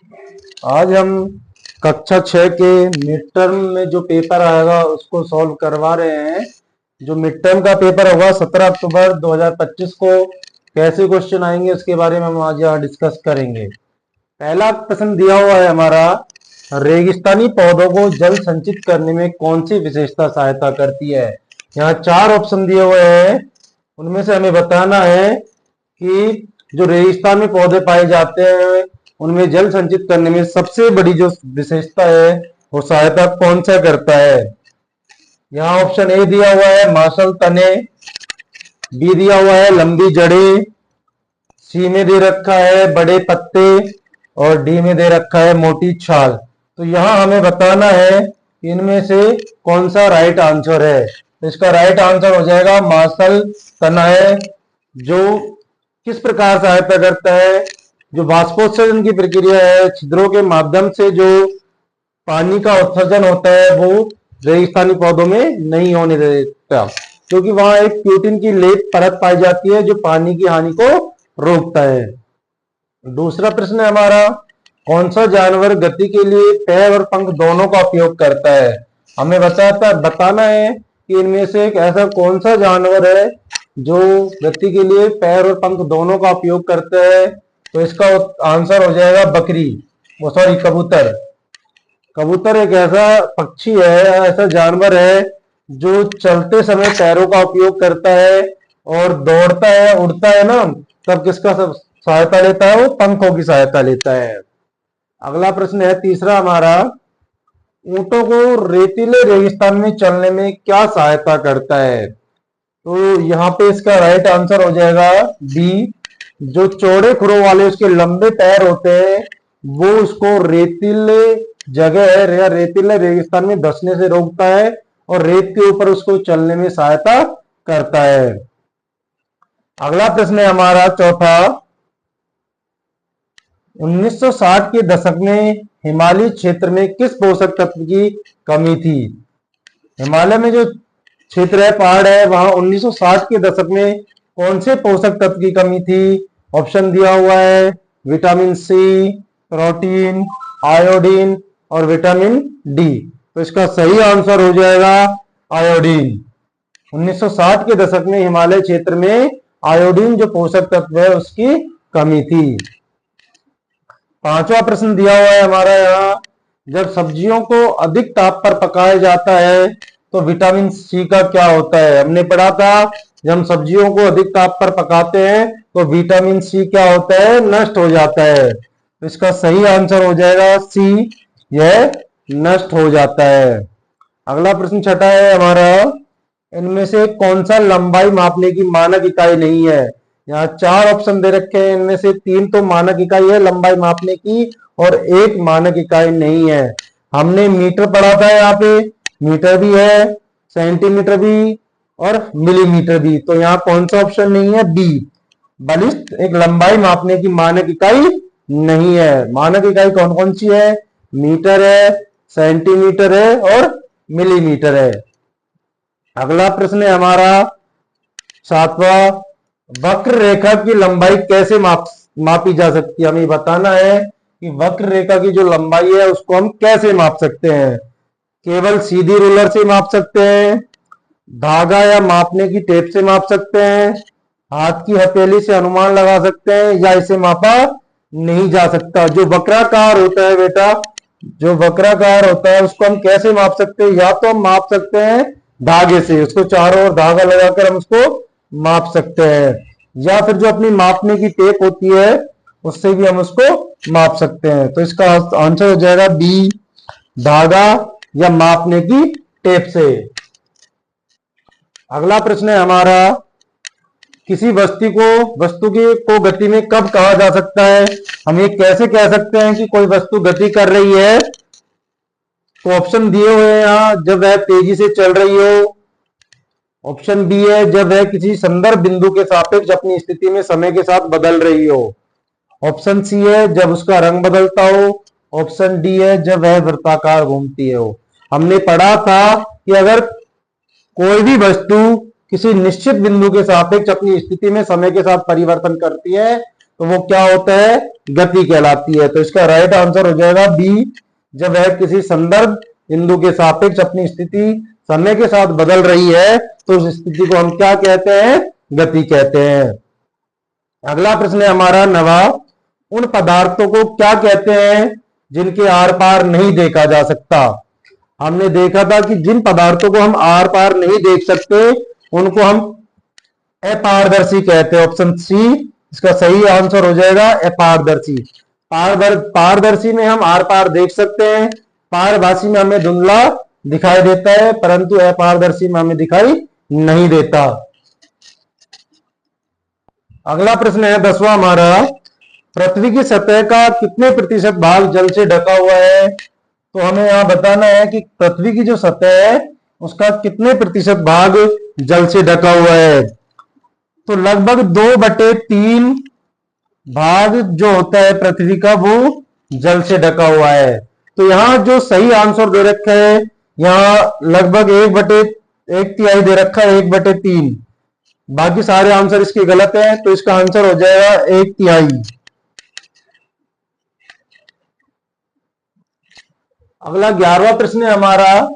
आज हम कक्षा 6 के मिड टर्म में जो पेपर आएगा उसको सॉल्व करवा रहे हैं। जो मिड टर्म का पेपर होगा 17 अक्टूबर 2025 को कैसे क्वेश्चन आएंगे उसके बारे में हम आज यहाँ डिस्कस करेंगे। पहला प्रश्न दिया हुआ है हमारा, रेगिस्तानी पौधों को जल संचित करने में कौन सी विशेषता सहायता करती है। यहाँ 4 ऑप्शन दिए हुए हैं, उनमें से हमें बताना है कि जो रेगिस्तान में पौधे पाए जाते हैं उनमें जल संचित करने में सबसे बड़ी जो विशेषता है वो सहायता कौन सा करता है। यहाँ ऑप्शन ए दिया हुआ है मांसल तने, बी दिया हुआ है लंबी जड़ें, सी में दे रखा है बड़े पत्ते और डी में दे रखा है मोटी छाल। तो यहाँ हमें बताना है इनमें से कौन सा राइट आंसर है। तो इसका राइट आंसर हो जाएगा मांसल तना है, जो किस प्रकार सहायता करता है, जो वाष्पोत्सर्जन की प्रक्रिया है, छिद्रों के माध्यम से जो पानी का उत्सर्जन होता है वो रेगिस्तानी पौधों में नहीं होने देता, क्योंकि वहां एक प्यूटिन की लेप परत पाई जाती है जो पानी की हानि को रोकता है। दूसरा प्रश्न है हमारा, कौन सा जानवर गति के लिए पैर और पंख दोनों का उपयोग करता है। हमें बताना है कि इनमें से एक ऐसा कौन सा जानवर है जो गति के लिए पैर और पंख दोनों का उपयोग करता है। तो इसका आंसर हो जाएगा बकरी, वो सॉरी कबूतर। कबूतर एक ऐसा पक्षी है, ऐसा जानवर है जो चलते समय पैरों का उपयोग करता है और दौड़ता है, उड़ता है ना, तब किसका सहायता लेता है, वो पंखों की सहायता लेता है। अगला प्रश्न है तीसरा हमारा, ऊंटों को रेतीले रेगिस्तान में चलने में क्या सहायता करता है। तो यहाँ पे इसका राइट आंसर हो जाएगा बी, जो चौड़े खुरों वाले उसके लंबे पैर होते हैं वो उसको रेतीले जगह है या रेतीले रेगिस्तान में धंसने से रोकता है और रेत के ऊपर उसको चलने में सहायता करता है। अगला प्रश्न है हमारा चौथा, 1960 के दशक में हिमालय क्षेत्र में किस पोषक तत्व की कमी थी। हिमालय में जो क्षेत्र है, पहाड़ है, वहां 1960 के दशक में कौन से पोषक तत्व की कमी थी। ऑप्शन दिया हुआ है विटामिन सी, प्रोटीन, आयोडीन और विटामिन डी। तो इसका सही आंसर हो जाएगा आयोडीन। 1960 के दशक में हिमालय क्षेत्र में आयोडीन जो पोषक तत्व है उसकी कमी थी। पांचवा प्रश्न दिया हुआ है हमारा यहाँ, जब सब्जियों को अधिक ताप पर पकाया जाता है तो विटामिन सी का क्या होता है। हमने पढ़ा था जब हम सब्जियों को अधिक ताप पर पकाते हैं तो विटामिन सी क्या होता है, नष्ट हो जाता है। तो इसका सही आंसर हो जाएगा सी, यह नष्ट हो जाता है। अगला प्रश्न छठा है हमारा, इनमें से कौन सा लंबाई मापने की मानक इकाई नहीं है। यहाँ 4 ऑप्शन दे रखे हैं, इनमें से 3 तो मानक इकाई है लंबाई मापने की और 1 मानक इकाई नहीं है। हमने मीटर पढ़ा था, यहाँ पे मीटर भी है, सेंटीमीटर भी और मिलीमीटर भी। तो यहाँ कौन सा ऑप्शन नहीं है, बी, बलिष्ठ एक लंबाई मापने की मानक इकाई नहीं है। मानक इकाई कौन कौन सी है, मीटर है, सेंटीमीटर है और मिलीमीटर है। अगला प्रश्न है हमारा 7वां, वक्र रेखा की लंबाई कैसे मापी जा सकती है। हमें बताना है कि वक्र रेखा की जो लंबाई है उसको हम कैसे माप सकते हैं। केवल सीधी रूलर से माप सकते हैं, धागा या मापने की टेप से माप सकते हैं, हाथ की हथेली से अनुमान लगा सकते हैं, या इसे मापा नहीं जा सकता। जो वक्राकार होता है बेटा, जो वक्राकार होता है उसको हम कैसे माप सकते हैं, या तो हम माप सकते हैं धागे से, उसको चारों ओर धागा लगाकर हम उसको माप सकते हैं, या फिर जो अपनी मापने की टेप होती है उससे भी हम उसको माप सकते हैं। तो इसका आंसर हो जाएगा बी, धागा या मापने की टेप से। अगला प्रश्न है हमारा, किसी वस्तु को गति में कब कहा जा सकता है। हम ये कैसे कह सकते हैं कि कोई वस्तु गति कर रही है। तो ऑप्शन दिए हुए हैं यहाँ, जब वह तेजी से चल रही हो। ऑप्शन बी है जब वह किसी संदर्भ बिंदु के सापेक्ष अपनी स्थिति में समय के साथ बदल रही हो। ऑप्शन सी है जब उसका रंग बदलता हो। ऑप्शन डी है जब वह वृत्ताकार घूमती हो। हमने पढ़ा था कि अगर कोई भी वस्तु किसी निश्चित बिंदु के सापेक्ष अपनी स्थिति में समय के साथ परिवर्तन करती है तो वो क्या होता है, गति कहलाती है। तो इसका राइट आंसर हो जाएगा बी। जब वह किसी संदर्भ बिंदु के सापेक्ष अपनी स्थिति समय के साथ बदल रही है तो उस स्थिति को हम क्या कहते हैं, गति कहते हैं। अगला प्रश्न है हमारा नवा, उन पदार्थों को क्या कहते हैं जिनके आर पार नहीं देखा जा सकता। हमने देखा था कि जिन पदार्थों को हम आर पार नहीं देख सकते उनको हम अपारदर्शी कहते हैं। ऑप्शन सी इसका सही आंसर हो जाएगा, अपारदर्शी। पारदर्शी में हम आर पार देख सकते हैं, पारभासी में हमें धुंधला दिखाई देता है, परंतु अपारदर्शी में हमें दिखाई नहीं देता। अगला प्रश्न है 10वां हमारा, पृथ्वी की सतह का कितने प्रतिशत भाग जल से ढका हुआ है। तो हमें यहां बताना है कि पृथ्वी की जो सतह है उसका कितने प्रतिशत भाग जल से ढका हुआ है। तो लगभग 2/3 भाग जो होता है पृथ्वी का वो जल से ढका हुआ है। तो यहाँ जो सही आंसर दे रखा है, यहाँ लगभग 1/1 दे रखा है, 1/3। बाकी सारे आंसर इसके गलत हैं, तो इसका आंसर हो जाएगा 1/3। अगला 11वां प्रश्न है हमारा,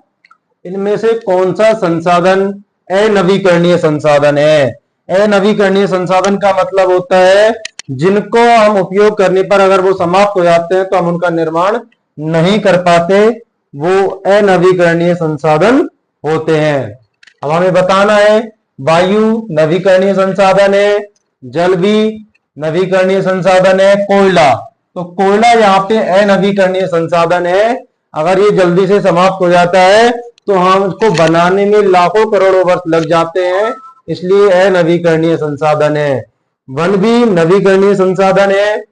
इनमें से कौन सा संसाधन अनवीकरणीय संसाधन है। अनवीकरणीय संसाधन का मतलब होता है जिनको हम उपयोग करने पर अगर वो समाप्त हो जाते हैं तो हम उनका निर्माण नहीं कर पाते, वो अनवीकरणीय संसाधन होते हैं। अब हमें बताना है वायु नवीकरणीय संसाधन है, जल भी नवीकरणीय संसाधन है, कोयला। तो कोयला यहाँ पे अनवीकरणीय संसाधन है, अगर ये जल्दी से समाप्त हो जाता है तो हम उसको बनाने में लाखों करोड़ों वर्ष लग जाते हैं, इसलिए अनवीकरणीय संसाधन है। वन भी नवीकरणीय संसाधन है,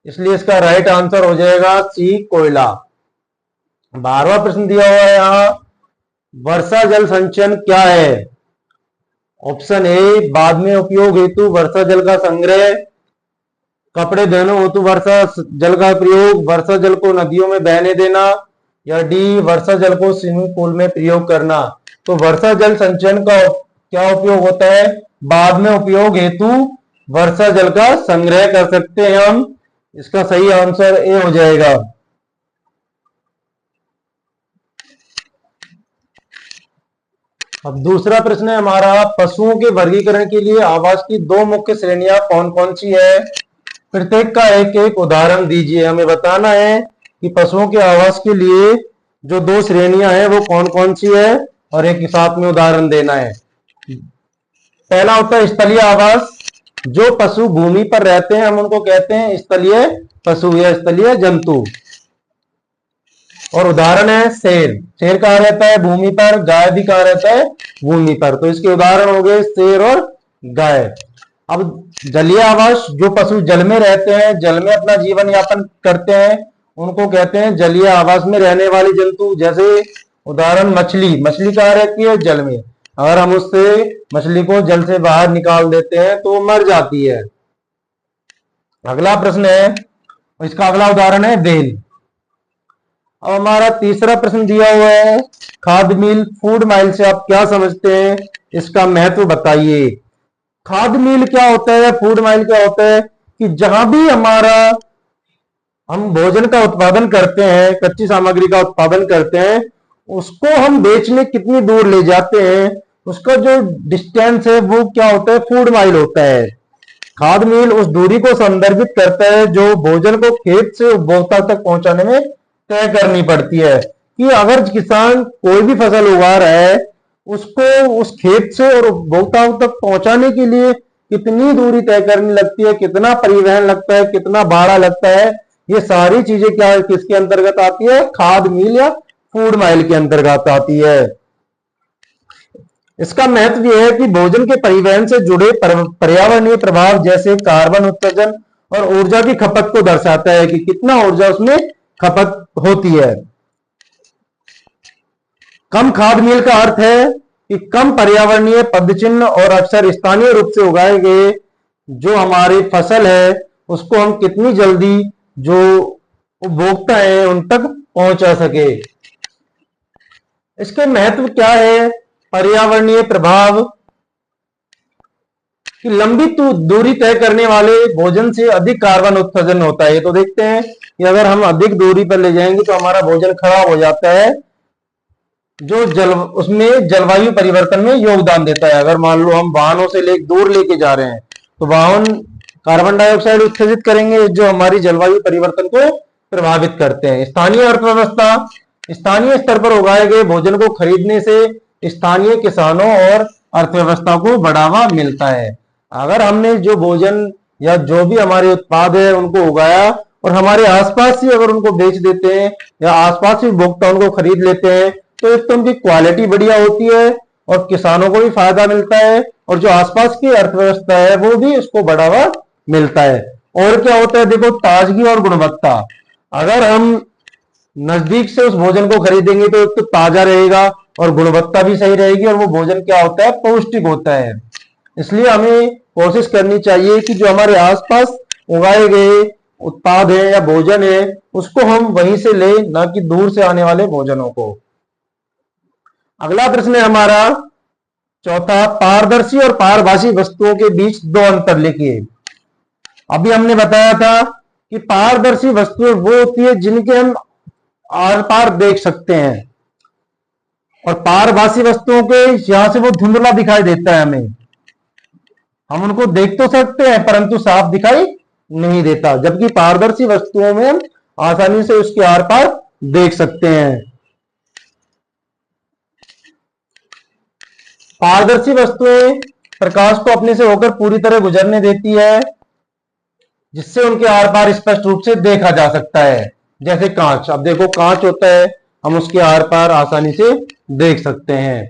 इसलिए इसका राइट आंसर हो जाएगा सी, कोयला। 12वां प्रश्न दिया हुआ है यहाँ, वर्षा जल संचयन क्या है। ऑप्शन ए बाद में उपयोग हेतु वर्षा जल का संग्रह, कपड़े धोने हेतु वर्षा जल का प्रयोग, वर्षा जल को नदियों में बहने देना, या डी वर्षा जल को स्विमिंग पूल में प्रयोग करना। तो वर्षा जल संचयन का क्या उपयोग होता है, बाद में उपयोग हेतु वर्षा जल का संग्रह कर सकते हैं हम। इसका सही आंसर ए हो जाएगा। अब दूसरा प्रश्न है हमारा, पशुओं के वर्गीकरण के लिए आवास की 2 मुख्य श्रेणियां कौन कौन सी है। प्रत्येक का एक एक उदाहरण दीजिए। हमें बताना है कि पशुओं के आवास के लिए जो 2 श्रेणियां हैं वो कौन कौन सी है और एक साथ में उदाहरण देना है। पहला होता है स्थलीय आवास, जो पशु भूमि पर रहते हैं हम उनको कहते हैं स्थलीय पशु या स्थलीय जंतु। और उदाहरण है शेर, शेर कहाँ रहता है, भूमि पर। गाय भी कहाँ रहता है, भूमि पर। तो इसके उदाहरण हो गए शेर और गाय। अब जलीय आवास, जो पशु जल में रहते हैं, जल में अपना जीवन यापन करते हैं, उनको कहते हैं जलीय आवास में रहने वाले जंतु। जैसे उदाहरण मछली, मछली कहाँ रहती है, जल में। अगर हम उससे मछली को जल से बाहर निकाल देते हैं तो वो मर जाती है। अगला प्रश्न है, इसका अगला उदाहरण है व्हेल। अब हमारा तीसरा प्रश्न दिया हुआ है, खाद्य मिल, फूड माइल से आप क्या समझते हैं, इसका महत्व बताइए। खाद्य मिल क्या होता है, फूड माइल क्या होता है, कि जहां भी हमारा हम भोजन का उत्पादन करते हैं, कच्ची सामग्री का उत्पादन करते हैं, उसको हम बेचने कितनी दूर ले जाते हैं, उसका जो डिस्टेंस है वो क्या होता है, फूड माइल होता है। खाद्य मिल उस दूरी को संदर्भित करता है जो भोजन को खेत से उपभोक्ता तक पहुंचाने में तय करनी पड़ती है। कि अगर किसान कोई भी फसल उगा रहा है, उसको उस खेत से और उपभोक्ताओं तक पहुंचाने के लिए कितनी दूरी तय करनी लगती है, कितना परिवहन लगता है, कितना भाड़ा लगता है, ये सारी चीजें क्या किसके अंतर्गत आती है, खाद्य मिल या फूड माइल के अंतर्गत आती है। इसका महत्व यह है कि भोजन के परिवहन से जुड़े पर्यावरणीय प्रभाव जैसे कार्बन उत्सर्जन और ऊर्जा की खपत को दर्शाता है कि कितना ऊर्जा उसमें खपत होती है। कम खाद्य मिल का अर्थ है कि कम पर्यावरणीय पदचिह्न और अक्सर स्थानीय रूप से उगाए गए जो हमारी फसल है उसको हम कितनी जल्दी जो उपभोक्ता है उन तक पहुंचा सके। इसके महत्व क्या है, पर्यावरणीय प्रभाव, कि लंबी दूरी तय करने वाले भोजन से अधिक कार्बन उत्सर्जन होता है। ये तो देखते हैं कि अगर हम अधिक दूरी पर ले जाएंगे तो हमारा भोजन खराब हो जाता है, जो उसमें जलवायु परिवर्तन में योगदान देता है। अगर मान लो हम वाहनों से दूर लेके जा रहे हैं तो वाहन कार्बन डाइऑक्साइड उत्सर्जित करेंगे, जो हमारी जलवायु परिवर्तन को प्रभावित करते हैं। स्थानीय अर्थव्यवस्था, स्थानीय स्तर पर उगाए गए भोजन को खरीदने से स्थानीय किसानों और अर्थव्यवस्था को बढ़ावा मिलता है। अगर हमने जो भोजन या जो भी हमारे उत्पाद है उनको उगाया और हमारे आसपास ही अगर उनको बेच देते हैं या आसपास ही उपभोक्ता उनको खरीद लेते हैं तो एक तो उनकी क्वालिटी बढ़िया होती है और किसानों को भी फायदा मिलता है और जो आसपास की अर्थव्यवस्था है वो भी उसको बढ़ावा मिलता है। और क्या होता है, देखो, ताजगी और गुणवत्ता। अगर हम नजदीक से उस भोजन को खरीदेंगे तो एक तो ताजा रहेगा और गुणवत्ता भी सही रहेगी और वो भोजन क्या होता है, पौष्टिक होता है। इसलिए हमें कोशिश करनी चाहिए कि जो हमारे आसपास उगाए गए उत्पाद है या भोजन है उसको हम वहीं से लें, ना कि दूर से आने वाले भोजनों को। अगला प्रश्न है हमारा चौथा, पारदर्शी और पारभासी वस्तुओं के बीच दो अंतर लिखिए। अभी हमने बताया था कि पारदर्शी वस्तुएं वो होती है जिनके हम आर पार देख सकते हैं और पारभासी वस्तुओं के यहां से वो धुंधला दिखाई देता है हमें। हम उनको देख तो सकते हैं परंतु साफ दिखाई नहीं देता, जबकि पारदर्शी वस्तुओं में हम आसानी से उसके आर पार देख सकते हैं। पारदर्शी वस्तुएं प्रकाश को अपने से होकर पूरी तरह गुजरने देती है, जिससे उनके आर पार स्पष्ट रूप से देखा जा सकता है। जैसे कांच, अब देखो कांच होता है, हम उसके आर पार आसानी से देख सकते हैं।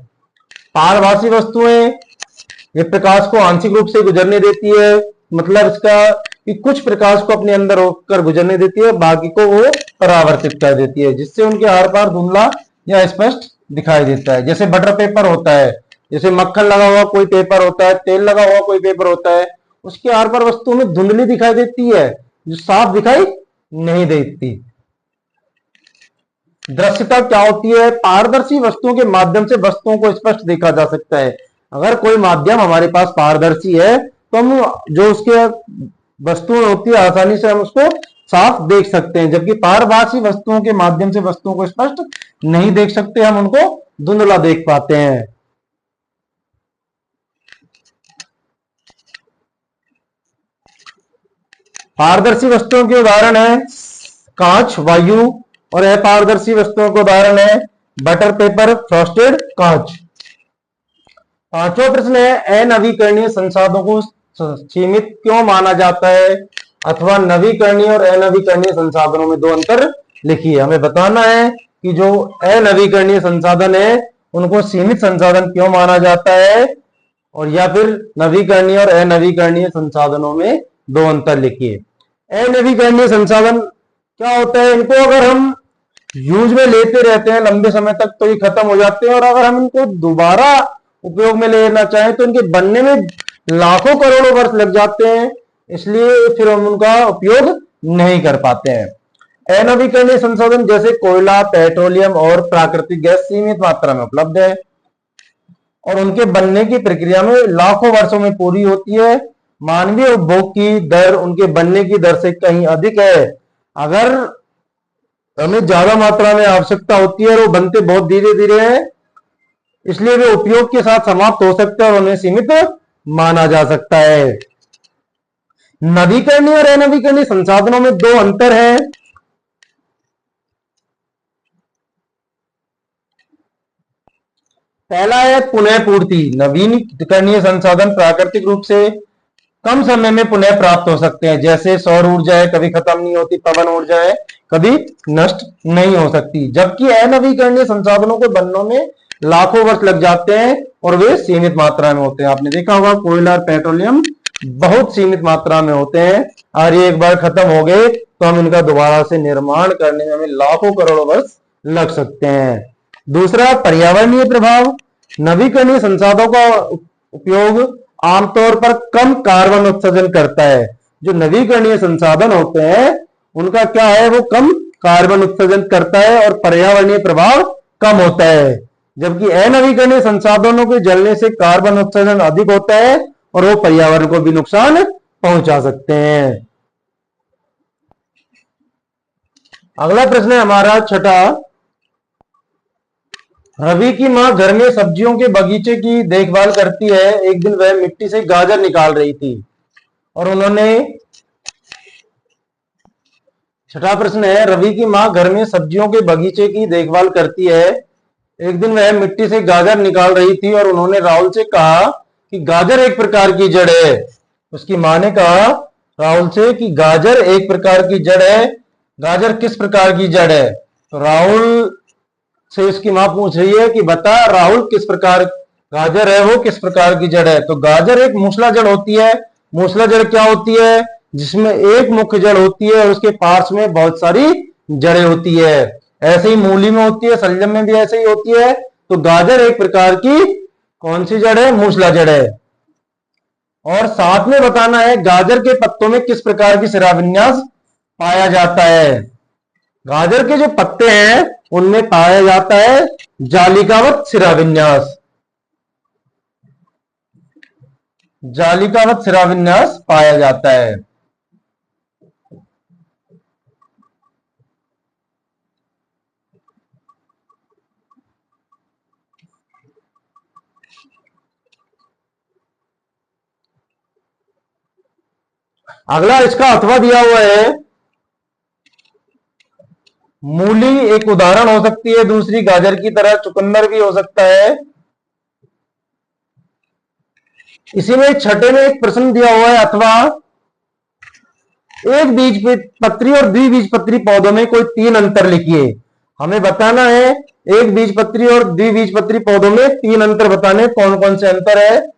पारभासी वस्तुएं ये प्रकाश को आंशिक रूप से गुजरने देती है, मतलब इसका कि कुछ प्रकाश को अपने अंदर होकर गुजरने देती है, बाकी को वो परावर्तित कर देती है, जिससे उनके आर पार धुंधला या स्पष्ट दिखाई देता है। जैसे बटर पेपर होता है, जैसे मक्खन लगा हुआ कोई पेपर होता है, तेल लगा हुआ कोई पेपर होता है, उसके आर पार वस्तु में धुंधली दिखाई देती है, जो साफ दिखाई नहीं देती। दृश्यता क्या होती है, पारदर्शी वस्तुओं के माध्यम से वस्तुओं को स्पष्ट देखा जा सकता है। अगर कोई माध्यम हमारे पास पारदर्शी है तो हम जो उसके वस्तुएं होती है आसानी से हम उसको साफ देख सकते हैं, जबकि पारभासी वस्तुओं के माध्यम से वस्तुओं को स्पष्ट नहीं देख सकते, हम उनको धुंधला देख पाते हैं। पारदर्शी वस्तुओं के उदाहरण है कांच, वायु, और अपारदर्शी वस्तुओं के उदाहरण है बटर पेपर, फ्रॉस्टेड कांच। पांचवा प्रश्न है अनवीकरणीय संसाधनों को सीमित क्यों माना जाता है, अथवा नवीकरणीय और अनवीकरणीय संसाधनों में दो अंतर लिखिए। हमें बताना है कि जो अनवीकरणीय संसाधन है उनको सीमित संसाधन क्यों माना जाता है, और या फिर नवीकरणीय और अनवीकरणीय संसाधनों में दो अंतर लिखिए। अनवीकरणीय संसाधन क्या होता है, इनको अगर हम यूज में लेते रहते हैं लंबे समय तक तो ये खत्म हो जाते हैं, और अगर हम इनको दोबारा उपयोग में लेना चाहें तो इनके बनने में लाखों करोड़ों वर्ष लग जाते हैं, इसलिए फिर हम उनका उपयोग नहीं कर पाते हैं। अनवीकरणीय संसाधन जैसे कोयला, पेट्रोलियम और प्राकृतिक गैस सीमित मात्रा में उपलब्ध है और उनके बनने की प्रक्रिया में लाखों वर्षों में पूरी होती है। मानवीय उपभोग की दर उनके बनने की दर से कहीं अधिक है। अगर हमें ज्यादा मात्रा में आवश्यकता होती है और वो बनते बहुत धीरे धीरे हैं, इसलिए वे उपयोग के साथ समाप्त हो सकते हैं और उन्हें सीमित माना जा सकता है। नवीकरणीय और अनवीकरणीय संसाधनों में दो अंतर है। पहला है पुनः पूर्ति। नवीकरणीय संसाधन प्राकृतिक रूप से कम समय में पुनः प्राप्त हो सकते हैं, जैसे सौर ऊर्जा है, कभी खत्म नहीं होती, पवन ऊर्जा है, कभी नष्ट नहीं हो सकती। जबकि अनवीकरणीय संसाधनों को बनने में लाखों वर्ष लग जाते हैं और वे सीमित मात्रा में होते हैं। आपने देखा होगा कोयला और पेट्रोलियम बहुत सीमित मात्रा में होते हैं और ये एक बार खत्म हो गए तो हम इनका दोबारा से निर्माण करने में हमें लाखों करोड़ों वर्ष लग सकते हैं। दूसरा, पर्यावरणीय प्रभाव। नवीकरणीय संसाधनों का उपयोग आमतौर पर कम कार्बन उत्सर्जन करता है। जो नवीकरणीय संसाधन होते हैं उनका क्या है, वो कम कार्बन उत्सर्जन करता है और पर्यावरणीय प्रभाव कम होता है, जबकि अनवीकरणीय संसाधनों के जलने से कार्बन उत्सर्जन अधिक होता है और वो पर्यावरण को भी नुकसान पहुंचा सकते हैं। अगला प्रश्न है हमारा छठा। रवि की मां घर में सब्जियों के बगीचे की देखभाल करती है। एक दिन वह मिट्टी से गाजर निकाल रही थी और उन्होंने छठा प्रश्न है, रवि की मां घर में सब्जियों के बगीचे की देखभाल करती है। एक दिन वह मिट्टी से गाजर निकाल रही थी और उन्होंने राहुल से कहा कि गाजर एक प्रकार की जड़ है। उसकी मां ने कहा राहुल से कि गाजर एक प्रकार की जड़ है। गाजर किस प्रकार की जड़ है? तो राहुल से उसकी मां पूछ रही है कि बता राहुल, किस प्रकार गाजर है, वो किस प्रकार की जड़ है? तो गाजर एक मूसला जड़ होती है। मूसला जड़ क्या होती है? जिसमें एक मुख्य जड़ होती है और उसके पार्श्व में बहुत सारी जड़ें होती है। ऐसे ही मूली में होती है, शलजम में भी ऐसे ही होती है। तो गाजर एक प्रकार की कौन सी जड़ है? मूसला जड़ है। और साथ में बताना है गाजर के पत्तों में किस प्रकार की शिराविन्यास पाया जाता है। गाजर के जो पत्ते हैं उनमें पाया जाता है जालिकावत शिराविन्यास। जालिकावत शिराविन्यास पाया जाता है। अगला इसका अथवा दिया हुआ है। मूली एक उदाहरण हो सकती है, दूसरी गाजर की तरह चुकंदर भी हो सकता है। इसी में छठे में एक प्रश्न दिया हुआ है, अथवा एक बीज पत्री और द्विबीजपत्री पौधों में कोई 3 अंतर लिखिए। हमें बताना है एक बीजपत्री और द्विबीजपत्री पौधों में 3 अंतर बताने, कौन कौन से अंतर है।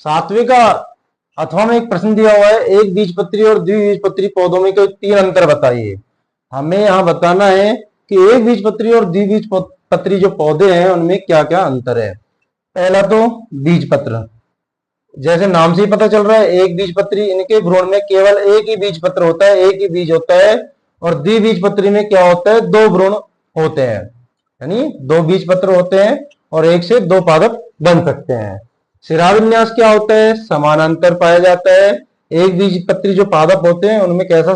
सातवें का अथवा में एक प्रश्न दिया हुआ है, एक बीजपत्री और द्विबीजपत्री पौधों में कोई 3 अंतर बताइए। हमें यहां बताना है कि एक बीजपत्री और द्विबीजपत्री जो पौधे हैं उनमें क्या क्या अंतर है। पहला तो बीजपत्र, जैसे नाम से ही पता चल रहा है एक बीजपत्री, इनके भ्रूण में केवल एक ही बीजपत्र होता है, एक ही बीज होता है। और द्विबीजपत्री में क्या होता है? 2 भ्रूण होते हैं, यानी 2 बीजपत्र होते हैं और एक से 2 पादप बन सकते हैं। शिराविन्यास क्या होता है? समानांतर पाया जाता है। एक बीजपत्री जो पादप होते हैं उनमें कैसा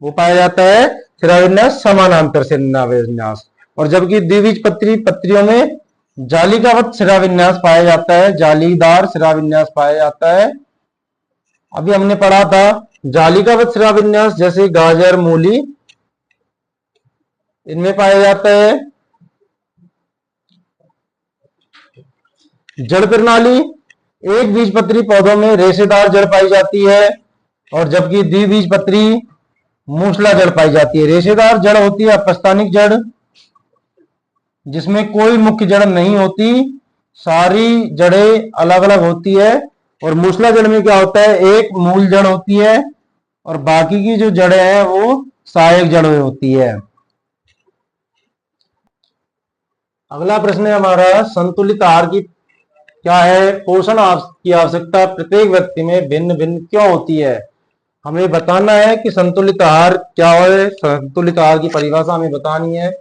वो पाया जाता है? शिराविन्यास समानांतर शिराविन्यास। और जबकि द्विबीजपत्री पत्रियों में जालिकावत शिराविन्यास पाया जाता है, जालीदार शिराविन्यास पाया जाता है। अभी हमने पढ़ा था जालिकावत शिराविन्यास जैसे गाजर, मूली, इनमें पाया जाता है। जड़ प्रणाली, एक बीजपत्री पौधों में रेशेदार जड़ पाई जाती है, और जबकि द्विबीजपत्री मूसला जड़ पाई जाती है। रेशेदार जड़ होती है अपस्थानिक जड़, जिसमें कोई मुख्य जड़ नहीं होती, सारी जड़ें अलग अलग होती है। और मूसला जड़ में क्या होता है, एक मूल जड़ होती है और बाकी की जो जड़ें हैं वो सहायक जड़ें होती है। अगला प्रश्न है हमारा, संतुलित आहार की क्या है, पोषण की आवश्यकता प्रत्येक व्यक्ति में भिन्न भिन्न क्यों होती है। हमें बताना है कि संतुलित आहार क्या है, संतुलित आहार की परिभाषा हमें बतानी है।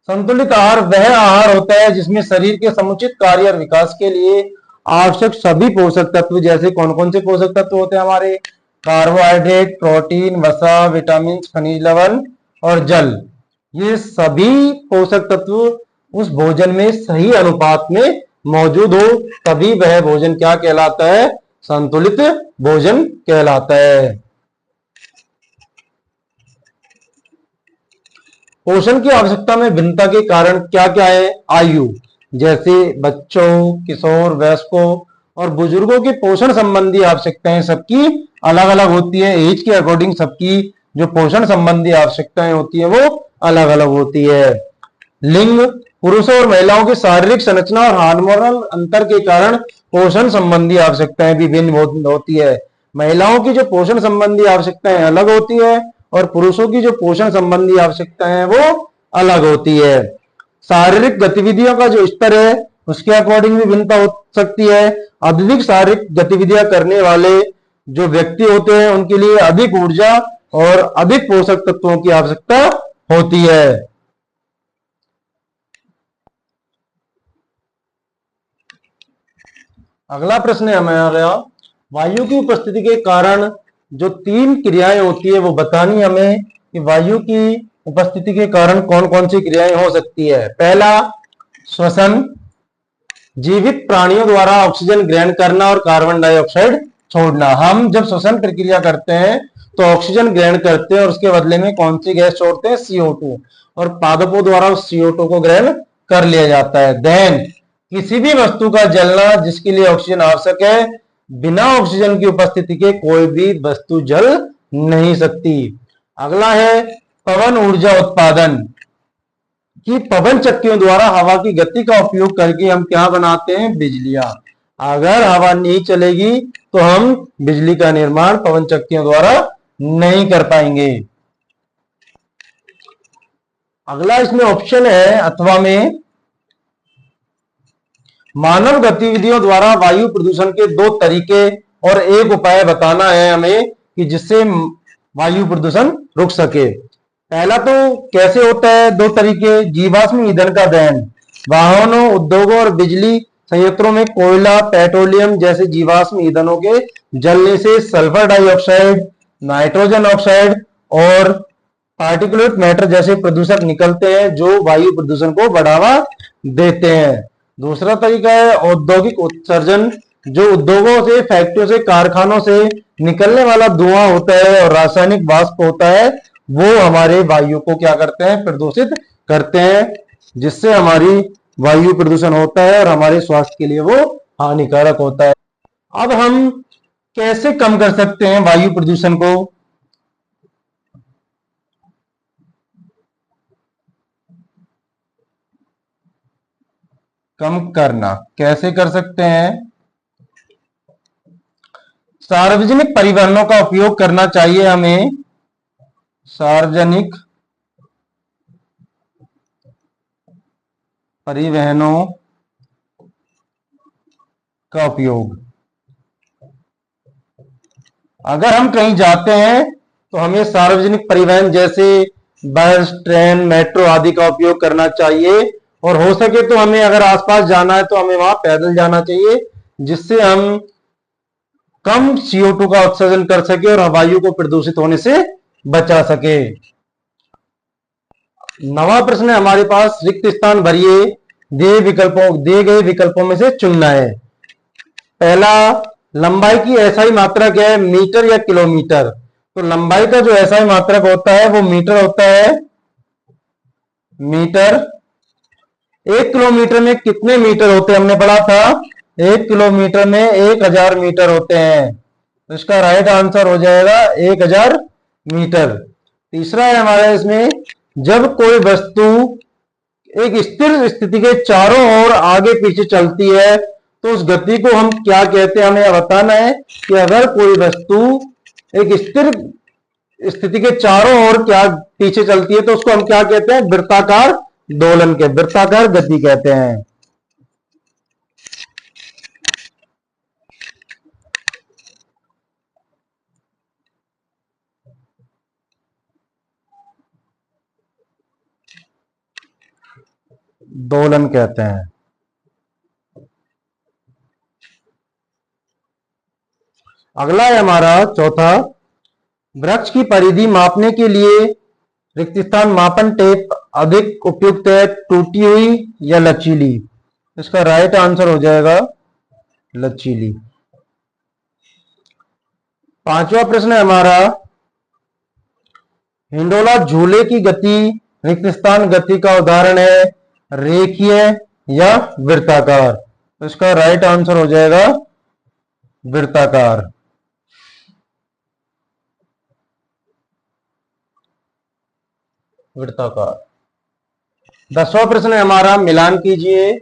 संतुलित आहार वह आहार होता है जिसमें शरीर के समुचित कार्य और विकास के लिए आवश्यक सभी पोषक तत्व, जैसे कौन कौन से पोषक तत्व होते हैं हमारे, कार्बोहाइड्रेट, प्रोटीन, वसा, विटामिन, खनिज लवण और जल, ये सभी पोषक तत्व उस भोजन में सही अनुपात में मौजूद हो, तभी वह भोजन क्या कहलाता है, संतुलित भोजन कहलाता है। पोषण की आवश्यकता में भिन्नता के कारण क्या क्या है, आयु, जैसे बच्चों, किशोर, वयस्कों और बुजुर्गों की पोषण संबंधी आवश्यकताएं सबकी अलग अलग होती है। एज के अकॉर्डिंग सबकी जो पोषण संबंधी आवश्यकताएं होती है वो अलग अलग होती है। लिंग, पुरुषों और महिलाओं की शारीरिक संरचना और हार्मोनल अंतर के कारण पोषण संबंधी आवश्यकताएं भी भिन्न होती है। महिलाओं की जो पोषण संबंधी आवश्यकताएं अलग होती है और पुरुषों की जो पोषण संबंधी आवश्यकताएं हैं वो अलग होती है। शारीरिक गतिविधियों का जो स्तर है उसके अकॉर्डिंग भी भिन्नता हो सकती है। अधिक शारीरिक गतिविधियां करने वाले जो व्यक्ति होते हैं उनके लिए अधिक ऊर्जा और अधिक पोषक तत्वों की आवश्यकता होती है। अगला प्रश्न है हमारा, वायु की उपस्थिति के कारण जो 3 क्रियाएं होती है वो बतानी हमें कि वायु की उपस्थिति के कारण कौन कौन सी क्रियाएं हो सकती है। पहला, श्वसन, जीवित प्राणियों द्वारा ऑक्सीजन ग्रहण करना और कार्बन डाइऑक्साइड छोड़ना। हम जब श्वसन प्रक्रिया करते हैं तो ऑक्सीजन ग्रहण करते हैं और उसके बदले में कौन सी गैस छोड़ते हैं, CO2, और पादपों द्वारा उस CO2 को ग्रहण कर लिया जाता है। देन किसी भी वस्तु का जलना जिसके लिए ऑक्सीजन आवश्यक है, बिना ऑक्सीजन की उपस्थिति के कोई भी वस्तु जल नहीं सकती। अगला है पवन ऊर्जा उत्पादन, कि पवन चक्कियों द्वारा हवा की गति का उपयोग करके हम क्या बनाते हैं, बिजलियां। अगर हवा नहीं चलेगी तो हम बिजली का निर्माण पवन चक्कियों द्वारा नहीं कर पाएंगे। अगला इसमें ऑप्शन है अथवा में, मानव गतिविधियों द्वारा वायु प्रदूषण के 2 तरीके और एक उपाय बताना है हमें कि जिससे वायु प्रदूषण रुक सके। पहला तो कैसे होता है, 2 तरीके, जीवाश्म ईंधन का दहन, वाहनों, उद्योगों और बिजली संयंत्रों में कोयला, पेट्रोलियम जैसे जीवाश्म ईंधनों के जलने से सल्फर डाइऑक्साइड, नाइट्रोजन ऑक्साइड और पार्टिकुलेट मैटर जैसे प्रदूषक निकलते हैं जो वायु प्रदूषण को बढ़ावा देते हैं। दूसरा तरीका है औद्योगिक उत्सर्जन, जो उद्योगों से, फैक्ट्रियों से, कारखानों से निकलने वाला धुआं होता है और रासायनिक वाष्प होता है, वो हमारे वायु को क्या करते हैं, प्रदूषित करते हैं, जिससे हमारी वायु प्रदूषण होता है और हमारे स्वास्थ्य के लिए वो हानिकारक होता है। अब हम कैसे कम कर सकते हैं वायु प्रदूषण को? कम करना कैसे कर सकते हैं? सार्वजनिक परिवहनों का उपयोग करना चाहिए हमें, सार्वजनिक परिवहनों का उपयोग। अगर हम कहीं जाते हैं तो हमें सार्वजनिक परिवहन जैसे बस, ट्रेन, मेट्रो आदि का उपयोग करना चाहिए, और हो सके तो हमें अगर आसपास जाना है तो हमें वहां पैदल जाना चाहिए, जिससे हम कम CO2 का उत्सर्जन कर सके और वायु को प्रदूषित होने से बचा सके। नवा प्रश्न है हमारे पास, रिक्त स्थान भरिए, दिए गए विकल्पों में से चुनना है। पहला, लंबाई की एसआई मात्रक है मीटर या किलोमीटर। तो लंबाई का जो एसआई मात्रक होता है वो मीटर होता है, मीटर। 1 किलोमीटर में कितने मीटर होते हैं हमने पढ़ा था, 1 किलोमीटर में 1000 मीटर होते हैं। तो इसका राइट आंसर हो जाएगा 1000 मीटर। तीसरा है हमारा इसमें, जब कोई वस्तु एक स्थिर स्थिति के चारों ओर आगे पीछे चलती है तो उस गति को हम क्या कहते हैं। हमें यह बताना है कि अगर कोई वस्तु एक स्थिर स्थिति के चारों ओर क्या पीछे चलती है तो उसको हम क्या कहते हैं, वृत्ताकार दोलन के वृत्ताकार गति कहते हैं। दोलन कहते हैं। अगला है हमारा चौथा, वृक्ष की परिधि मापने के लिए रिक्त स्थान मापन टेप अधिक उपयुक्त है, टूटी हुई या लचीली। इसका राइट आंसर हो जाएगा लचीली। पांचवा प्रश्न है हमारा, हिंडोला झूले की गति रिक्त स्थान गति का उदाहरण है, रेखीय या वृत्ताकार। तो इसका राइट आंसर हो जाएगा वृत्ताकार। वृत्ताकार। 10वां प्रश्न है हमारा, मिलान कीजिए।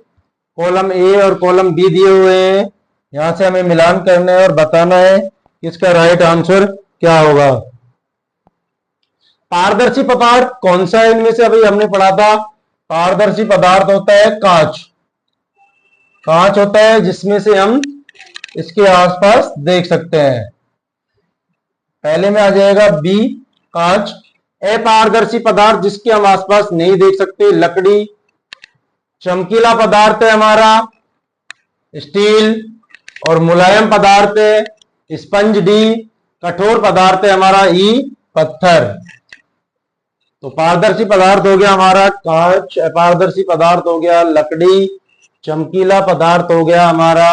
कॉलम ए और कॉलम बी दिए हुए हैं, यहां से हमें मिलान करना है और बताना है कि इसका राइट आंसर क्या होगा। पारदर्शी पदार्थ कौन सा है इनमें से, अभी हमने पढ़ा था, पारदर्शी पदार्थ होता है कांच। कांच होता है जिसमें से हम इसके आसपास देख सकते हैं। पहले में आ जाएगा बी, कांच। अपारदर्शी पदार्थ जिसके हम आसपास नहीं देख सकते, लकड़ी। चमकीला पदार्थ है हमारा स्टील, और मुलायम पदार्थ है स्पंज डी। कठोर पदार्थ है हमारा ई, पत्थर। तो पारदर्शी पदार्थ हो गया हमारा कांच, अपारदर्शी पदार्थ हो गया लकड़ी, चमकीला पदार्थ हो गया हमारा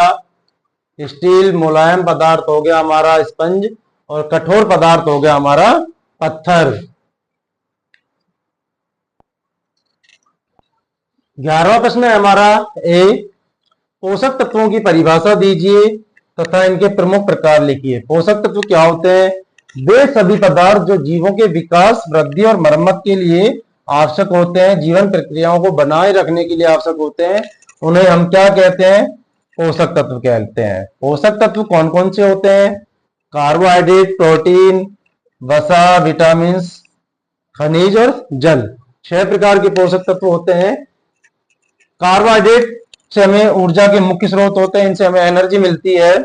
स्टील, मुलायम पदार्थ हो गया हमारा स्पंज, और कठोर पदार्थ हो गया हमारा पत्थर। 11वां प्रश्न है हमारा ए, पोषक तत्वों की परिभाषा दीजिए तथा इनके प्रमुख प्रकार लिखिए। पोषक तत्व क्या होते हैं, वे सभी पदार्थ जो जीवों के विकास, वृद्धि और मरम्मत के लिए आवश्यक होते हैं, जीवन प्रक्रियाओं को बनाए रखने के लिए आवश्यक होते हैं, उन्हें हम क्या कहते हैं, पोषक तत्व कहते हैं। पोषक तत्व कौन कौन से होते हैं, कार्बोहाइड्रेट, प्रोटीन, वसा, विटामिन, खनिज और जल। 6 प्रकार के पोषक तत्व होते हैं। कार्बोहाइड्रेट से हमें ऊर्जा के मुख्य स्रोत होते हैं, इनसे हमें एनर्जी मिलती है।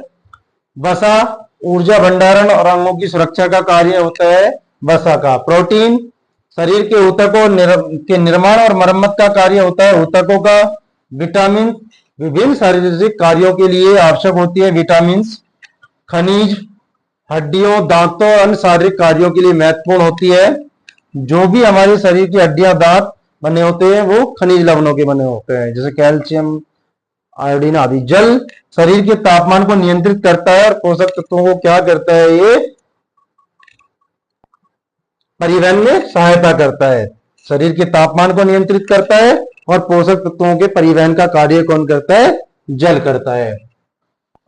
वसा ऊर्जा भंडारण और अंगों की सुरक्षा का कार्य होता है वसा का। प्रोटीन शरीर के ऊतकों के निर्माण और मरम्मत का कार्य होता है ऊतकों का। विटामिन विभिन्न शारीरिक कार्यों के लिए आवश्यक होती है विटामिन। खनिज हड्डियों, दांतों और अन्य शारीरिक कार्यों के लिए महत्वपूर्ण होती है। जो भी हमारे शरीर की हड्डियां, दांत बने होते हैं वो खनिज लवणों के बने होते हैं, जैसे कैल्शियम, आयोडीन आदि। जल शरीर के तापमान को नियंत्रित करता है और पोषक तत्वों को क्या करता है, ये परिवहन में सहायता करता है। शरीर के तापमान को नियंत्रित करता है और पोषक तत्वों के परिवहन का कार्य कौन करता है, जल करता है।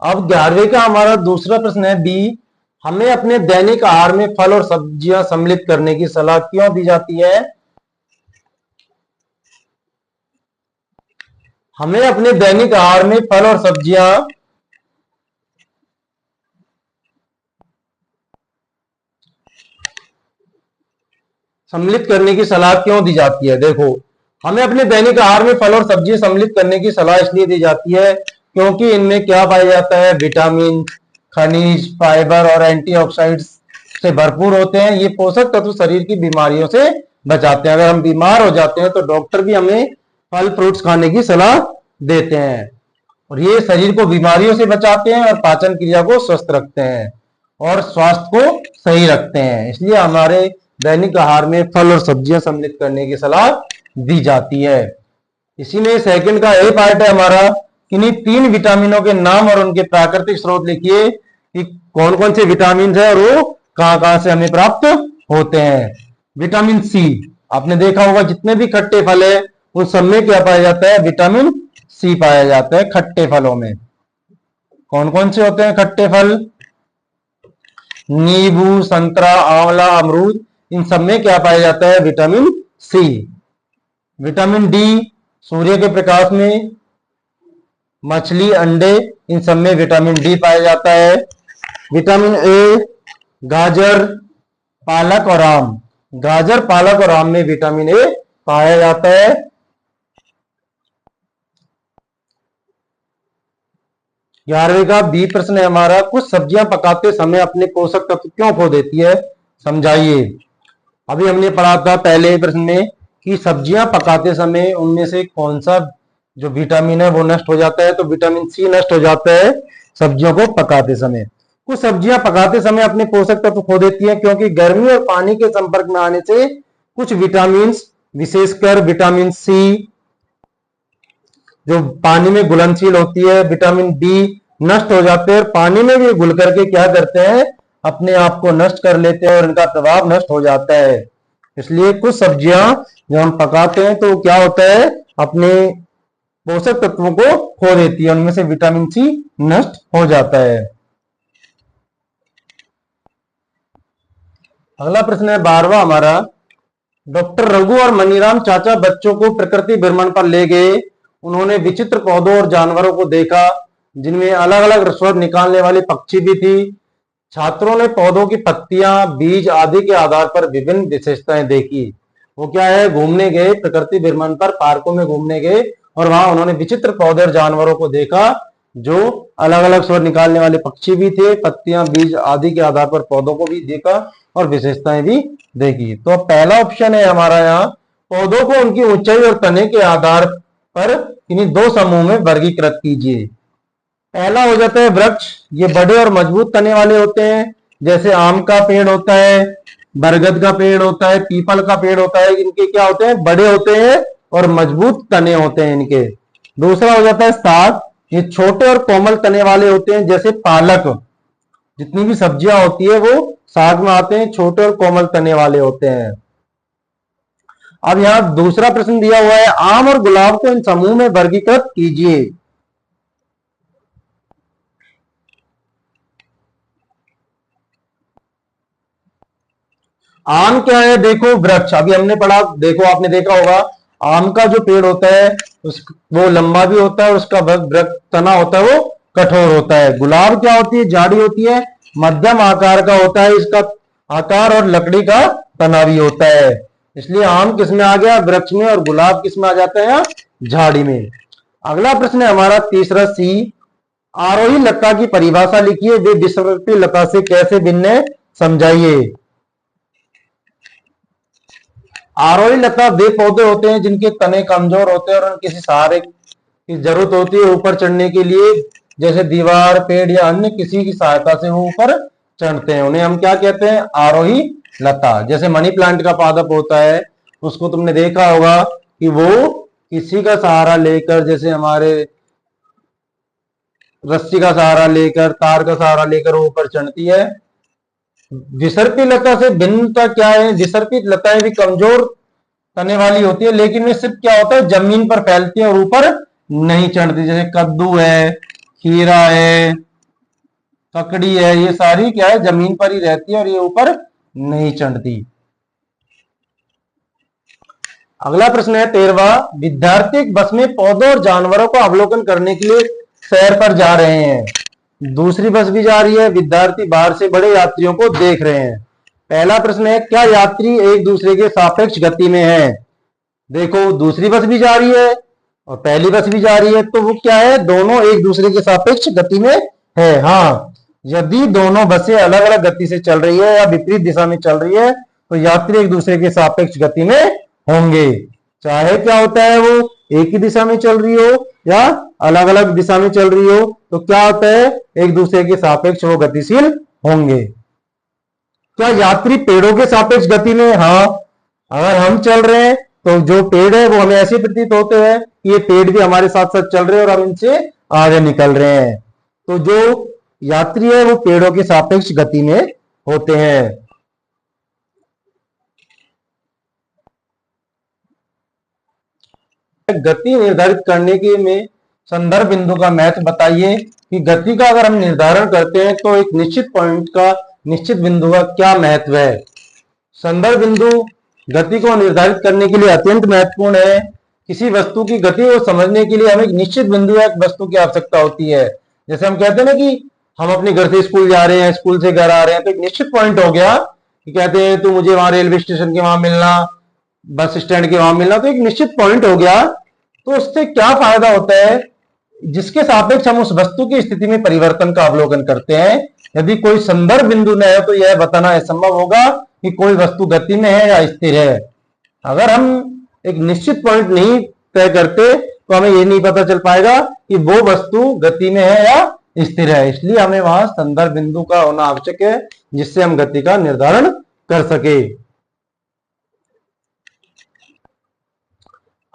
अब 11वें का हमारा दूसरा प्रश्न है बी, हमें अपने दैनिक आहार में फल और सब्जियां सम्मिलित करने की सलाह क्यों दी जाती है। हमें अपने दैनिक आहार में फल और सब्जियां सम्मिलित करने की सलाह क्यों दी जाती है। देखो, हमें अपने दैनिक आहार में फल और सब्जियां सम्मिलित करने की सलाह इसलिए दी जाती है क्योंकि इनमें क्या पाया जाता है, विटामिन, खनिज, फाइबर और एंटीऑक्सीडेंट्स से भरपूर होते हैं। ये पोषक तत्व शरीर की बीमारियों से बचाते हैं। अगर हम बीमार हो जाते हैं तो डॉक्टर भी हमें फल फ्रूट्स खाने की सलाह देते हैं, और ये शरीर को बीमारियों से बचाते हैं और पाचन क्रिया को स्वस्थ रखते हैं और स्वास्थ्य को सही रखते हैं। इसलिए हमारे दैनिक आहार में फल और सब्जियां सम्मिलित करने की सलाह दी जाती है। इसी में सेकंड का ए पार्ट है हमारा, किन्हीं 3 विटामिनों के नाम और उनके प्राकृतिक स्रोत लिखिए कि कौन कौन से विटामिन है और वो कहां कहां से हमें प्राप्त होते हैं। विटामिन सी, आपने देखा होगा जितने भी खट्टे फल है उन सब में क्या पाया जाता है, विटामिन सी पाया जाता है खट्टे फलों में। कौन कौन से होते हैं खट्टे फल, नींबू, संतरा, आंवला, अमरूद, इन सब में क्या पाया जाता है, विटामिन सी। विटामिन डी सूर्य के प्रकाश में, मछली, अंडे, इन सब में विटामिन डी पाया जाता है। विटामिन ए गाजर, पालक और आम, गाजर, पालक और आम में विटामिन ए पाया जाता है। ग्यारहवीं का बी प्रश्न है हमारा, कुछ सब्जियां पकाते समय अपने पोषक तत्व क्यों खो देती है, समझाइए। अभी हमने पढ़ा था पहले प्रश्न में कि सब्जियां पकाते समय उनमें से कौन सा जो विटामिन है वो नष्ट हो जाता है, तो विटामिन सी नष्ट हो जाता है सब्जियों को पकाते समय। कुछ सब्जियां पकाते समय अपने पोषक तत्व खो देती हैं क्योंकि गर्मी और पानी के संपर्क में आने से कुछ विटामिन, विशेषकर विटामिन सी जो पानी में घुलनशील होती है, विटामिन डी नष्ट हो जाते हैं और पानी में भी घुल करके क्या करते हैं, अपने आप को नष्ट कर लेते हैं और इनका प्रभाव नष्ट हो जाता है। इसलिए कुछ सब्जियां जब हम पकाते हैं तो क्या होता है, अपने पोषक तत्वों को खो देती है, उनमें से विटामिन सी नष्ट हो जाता है। अगला प्रश्न है 12वां हमारा, डॉक्टर रघु और मनीराम चाचा बच्चों को प्रकृति भ्रमण पर ले गए। उन्होंने विचित्र पौधों और जानवरों को देखा जिनमें अलग अलग स्वर निकालने वाली पक्षी भी थी। छात्रों ने पौधों की पत्तियां, बीज आदि के आधार पर विभिन्न विशेषताएं देखी। वो क्या है, घूमने गए, प्रकृति भ्रमण पर पार्कों में घूमने गए और वहां उन्होंने विचित्र पौधे और जानवरों को देखा जो अलग अलग स्वर निकालने वाले पक्षी भी थे, पत्तियां, बीज आदि के आधार पर पौधों को भी देखा और विशेषताएं भी देखी। तो पहला ऑप्शन है हमारा यहाँ, पौधों को उनकी ऊंचाई और तने के आधार पर इन्हीं 2 समूह में वर्गीकृत कीजिए। पहला हो जाता है वृक्ष, ये बड़े और मजबूत तने वाले होते हैं, जैसे आम का पेड़ होता है, बरगद का पेड़ होता है, पीपल का पेड़ होता है, इनके क्या होते हैं, बड़े होते हैं और मजबूत तने होते हैं इनके। दूसरा हो जाता है साग, ये छोटे और कोमल तने वाले होते हैं, जैसे पालक, जितनी भी सब्जियां होती है वो साग में आते हैं, छोटे और कोमल तने वाले होते हैं। अब यहां दूसरा प्रश्न दिया हुआ है, आम और गुलाब को इन समूह में वर्गीकृत कीजिए। आम क्या है, देखो वृक्ष, अभी हमने पढ़ा, देखो आपने देखा होगा आम का जो पेड़ होता है वो लंबा भी होता है, उसका वृक्ष तना होता है वो कठोर होता है। गुलाब क्या होती है, झाड़ी होती है, मध्यम आकार का होता है इसका आकार और लकड़ी का तना भी होता है। इसलिए आम किस में आ गया, वृक्ष में, और गुलाब किस में आ जाता है, झाड़ी में। अगला प्रश्न है हमारा तीसरा सी, आरोही लता की परिभाषा लिखिए, वे विषवर्ती लता से कैसे भिन्न है, समझाइए। आरोही लता वे पौधे होते हैं जिनके तने कमजोर होते हैं और किसी सहारे की जरूरत होती है ऊपर चढ़ने के लिए, जैसे दीवार, पेड़ या अन्य किसी की सहायता से वो ऊपर चढ़ते हैं, उन्हें हम क्या कहते हैं, आरोही लता। जैसे मनी प्लांट का पादप होता है, उसको तुमने देखा होगा कि वो किसी का सहारा लेकर, जैसे हमारे रस्सी का सहारा लेकर, तार का सहारा लेकर वो ऊपर चढ़ती है। विसर्पी लता से भिन्नता क्या है, विसर्पित लताएं भी कमजोर तने वाली होती है, लेकिन वे सिर्फ क्या होता है, जमीन पर फैलती है और ऊपर नहीं चढ़ती। जैसे कद्दू है, खीरा है, ककड़ी है, ये सारी क्या है, जमीन पर ही रहती है और ये ऊपर नहीं चढ़ती। अगला प्रश्न है 13वां, विद्यार्थी बस में पौधों और जानवरों को अवलोकन करने के लिए सैर पर जा रहे हैं, दूसरी बस भी जा रही है, विद्यार्थी बाहर से बड़े यात्रियों को देख रहे हैं। पहला प्रश्न है, क्या यात्री एक दूसरे के सापेक्ष गति में है। देखो दूसरी बस भी जा रही है और पहली बस भी जा रही है, तो वो क्या है, दोनों एक दूसरे के सापेक्ष गति में है। हाँ, यदि दोनों बसें अलग अलग गति से चल रही है या विपरीत दिशा में चल रही है तो यात्री एक दूसरे के सापेक्ष गति में होंगे, चाहे क्या होता है वो एक ही दिशा में चल रही हो या अलग अलग दिशा में चल रही हो, तो क्या होता है, एक दूसरे के सापेक्ष वो गतिशील होंगे। क्या यात्री पेड़ों के सापेक्ष गति में, हाँ, अगर हम चल रहे हैं तो जो पेड़ है वो हमें ऐसे प्रतीत होते हैं कि ये पेड़ भी हमारे साथ साथ चल रहे हैं और हम इनसे आगे निकल रहे हैं। तो जो यात्री है वो पेड़ों के सापेक्ष गति में होते हैं। गति निर्धारित करने के में संदर्भ बिंदु का महत्व बताइए कि गति का अगर हम निर्धारण करते हैं तो एक निश्चित पॉइंट का, निश्चित बिंदु का क्या महत्व है। संदर्भ बिंदु गति को निर्धारित करने के लिए अत्यंत महत्वपूर्ण है। किसी वस्तु की गति को समझने के लिए हमें एक निश्चित बिंदु या एक वस्तु की आवश्यकता होती है। जैसे हम कहते हैं ना कि हम अपने घर से स्कूल जा रहे हैं, स्कूल से घर आ रहे हैं, तो एक निश्चित पॉइंट हो गया कि कहते हैं तो मुझे वहां रेलवे स्टेशन के वहां मिलना, बस स्टैंड के वहां मिलना, तो एक निश्चित पॉइंट हो गया। तो उससे क्या फायदा होता है, जिसके सापेक्ष हम उस वस्तु की स्थिति में परिवर्तन का अवलोकन करते हैं। यदि कोई संदर्भ बिंदु न है तो यह बताना असंभव होगा कि कोई वस्तु गति में है या स्थिर है। अगर हम एक निश्चित पॉइंट नहीं तय करते तो हमें ये नहीं पता चल पाएगा कि वो वस्तु गति में है या स्थिर है। इसलिए हमें वहां संदर्भ बिंदु का होना आवश्यक है जिससे हम गति का निर्धारण कर सके।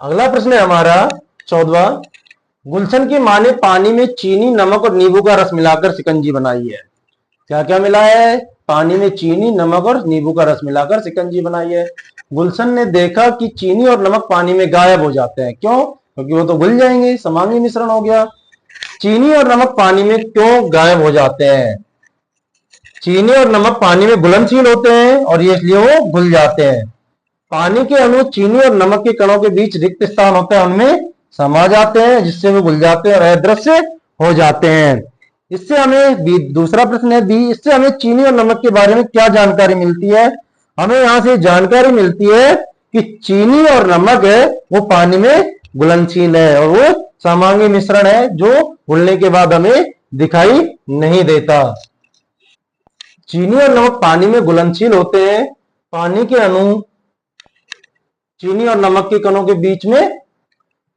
अगला प्रश्न है हमारा 14वां। गुलशन की मां ने पानी में चीनी, नमक और नींबू का रस मिलाकर शिकंजी बनाई है। क्या क्या मिला है? पानी में चीनी, नमक और नींबू का रस मिलाकर शिकंजी बनाई है। गुलशन ने देखा कि चीनी और नमक पानी में गायब हो जाते हैं। क्यों? क्योंकि वो तो घुल जाएंगे, समांगी मिश्रण हो गया। चीनी और नमक पानी में क्यों गायब हो जाते हैं? चीनी और नमक पानी में घुलनशील होते हैं और ये इसलिए वो घुल जाते हैं। पानी के अणु चीनी और नमक के कणों के बीच रिक्त स्थान होता है, उनमें समा जाते हैं जिससे वो घुल जाते हैं और अदृश्य हो जाते हैं। इससे हमें दूसरा प्रश्न है बी, इससे हमें चीनी और नमक के बारे में क्या जानकारी मिलती है? हमें यहां से जानकारी मिलती है कि चीनी और नमक है वो पानी में घुलनशील है और वो समांगी मिश्रण है जो घुलने के बाद हमें दिखाई नहीं देता। चीनी और नमक पानी में घुलनशील होते हैं। पानी के अणु चीनी और नमक के कणों के बीच में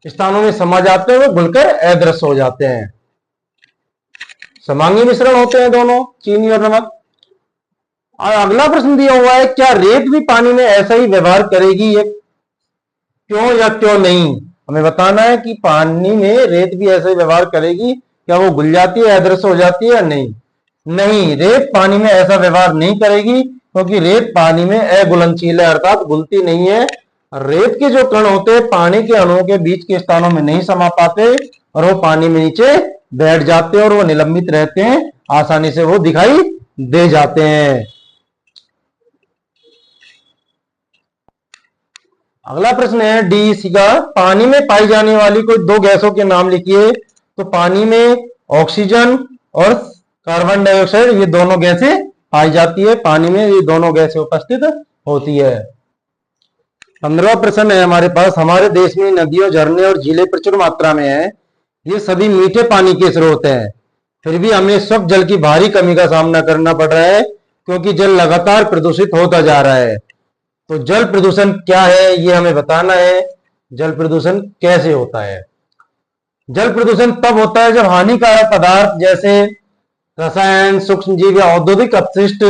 स्थानों में समा जाते हैं, वो घुलकर अदृश्य हो जाते हैं। समांगी मिश्रण होते हैं दोनों, चीनी और नमक। और अगला प्रश्न दिया हुआ है, क्या रेत भी पानी में ऐसा ही व्यवहार करेगी? ये क्यों या क्यों नहीं? हमें बताना है कि पानी में रेत भी ऐसा ही व्यवहार करेगी, क्या वो घुल जाती है, अदृश्य हो जाती है या नहीं? नहीं, रेत पानी में ऐसा व्यवहार नहीं करेगी क्योंकि रेत पानी में अघुलनशील है, अर्थात घुलती नहीं है। रेत के जो कण होते हैं पानी के अणुओं के बीच के स्थानों में नहीं समा पाते और वो पानी में नीचे बैठ जाते हैं और वो निलंबित रहते हैं, आसानी से वो दिखाई दे जाते हैं। अगला प्रश्न है डी सी का, पानी में पाई जाने वाली कोई दो गैसों के नाम लिखिए। तो पानी में ऑक्सीजन और कार्बन डाइऑक्साइड, ये दोनों गैसें पाई जाती है। पानी में ये दोनों गैसें उपस्थित होती है। 15वां प्रश्न है हमारे पास, हमारे देश में नदियों, झरने और झीलें प्रचुर मात्रा में है। ये सभी मीठे पानी के स्रोत हैं, फिर भी हमें स्वच्छ जल की भारी कमी का सामना करना पड़ रहा है क्योंकि जल लगातार प्रदूषित होता जा रहा है। तो जल प्रदूषण क्या है ये हमें बताना है। जल प्रदूषण कैसे होता है? जल प्रदूषण तब होता है जब हानिकारक पदार्थ जैसे रसायन, सूक्ष्मजीव या औद्योगिक अपशिष्ट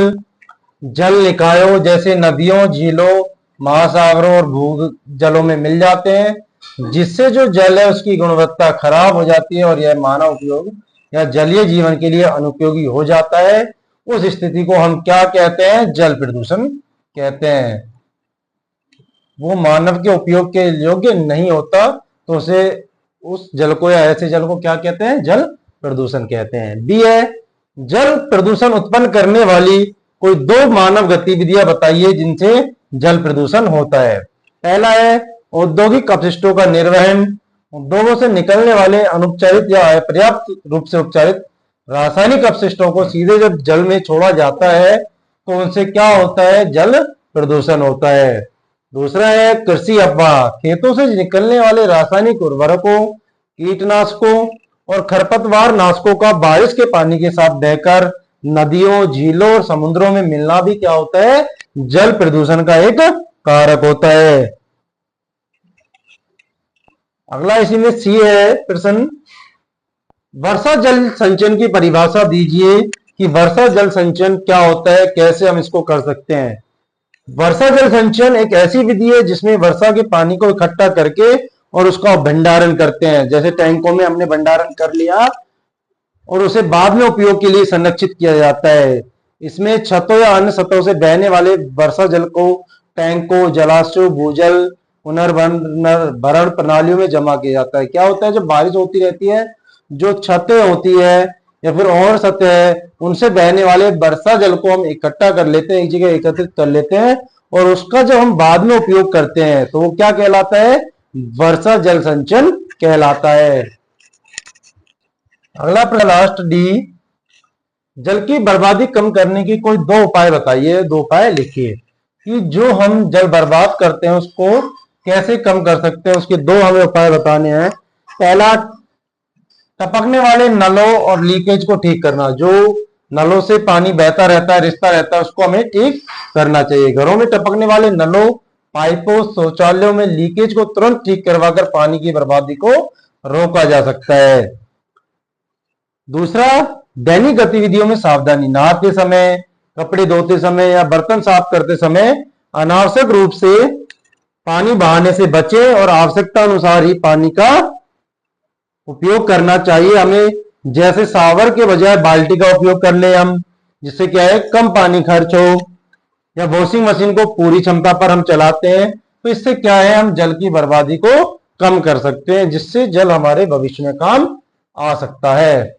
जल निकायों जैसे नदियों, झीलों, महासागरों और भूजलों में मिल जाते हैं, जिससे जो जल है उसकी गुणवत्ता खराब हो जाती है और यह मानव उपयोग या जलीय जीवन के लिए अनुपयोगी हो जाता है। उस स्थिति को हम क्या कहते हैं? जल प्रदूषण कहते हैं। वो मानव के उपयोग के योग्य नहीं होता तो उसे, उस जल को या ऐसे जल को क्या कहते हैं? जल प्रदूषण कहते हैं। बी है, जल प्रदूषण उत्पन्न करने वाली कोई दो मानव गतिविधियां बताइए जिनसे जल प्रदूषण होता है। पहला है औद्योगिक अपशिष्टों का निर्वहन। उद्योगों से निकलने वाले अनुपचारित या अपर्याप्त रूप से उपचारित रासायनिक अपशिष्टों को सीधे जब जल में छोड़ा जाता है तो उनसे क्या होता है? जल प्रदूषण होता है। दूसरा है कृषि अफवाह। खेतों से निकलने वाले रासायनिक उर्वरकों, कीटनाशकों और खरपतवार नाशकों का बारिश के पानी के साथ बहकर नदियों, झीलों और समुद्रों में मिलना भी क्या होता है? जल प्रदूषण का एक कारक होता है। अगला इसी में सी है प्रश्न, वर्षा जल संचयन की परिभाषा दीजिए कि वर्षा जल संचयन क्या होता है, कैसे हम इसको कर सकते हैं। वर्षा जल संचयन एक ऐसी विधि है जिसमें वर्षा के पानी को इकट्ठा करके और उसका भंडारण करते हैं। जैसे टैंकों में हमने भंडारण कर लिया और उसे बाद में उपयोग के लिए संरक्षित किया जाता है। इसमें छतों या अन्य सतहों से बहने वाले वर्षा जल को टैंकों, जलाशयों, भूजल पुनर्भरण प्रणालियों में जमा किया जाता है। क्या होता है, जब बारिश होती रहती है, जो छतें होती है या फिर और सतह है, उनसे बहने वाले वर्षा जल को हम इकट्ठा कर लेते हैं, एक जगह एकत्रित कर लेते हैं और उसका जब हम बाद में उपयोग करते हैं तो वो क्या कहलाता है, वर्षा जल संचयन कहलाता है। अगला प्रश्न लास्ट डी, जल की बर्बादी कम करने की कोई दो उपाय बताइए। दो उपाय लिखिए कि जो हम जल बर्बाद करते हैं उसको कैसे कम कर सकते हैं, उसके दो हमें उपाय बताने हैं। पहला, टपकने वाले नलों और लीकेज को ठीक करना। जो नलों से पानी बहता रहता है, रिसता रहता है, उसको हमें ठीक करना चाहिए। घरों में टपकने वाले नलों, पाइपों, शौचालयों में लीकेज को तुरंत ठीक करवाकर पानी की बर्बादी को रोका जा सकता है। दूसरा, दैनिक गतिविधियों में सावधानी। नहाते समय, कपड़े धोते समय या बर्तन साफ करते समय अनावश्यक रूप से पानी बहाने से बचें और आवश्यकता अनुसार ही पानी का उपयोग करना चाहिए हमें। जैसे शावर के बजाय बाल्टी का उपयोग कर ले हम, जिससे क्या है, कम पानी खर्च हो। या वॉशिंग मशीन को पूरी क्षमता पर हम चलाते हैं तो इससे क्या है, हम जल की बर्बादी को कम कर सकते हैं, जिससे जल हमारे भविष्य में काम आ सकता है।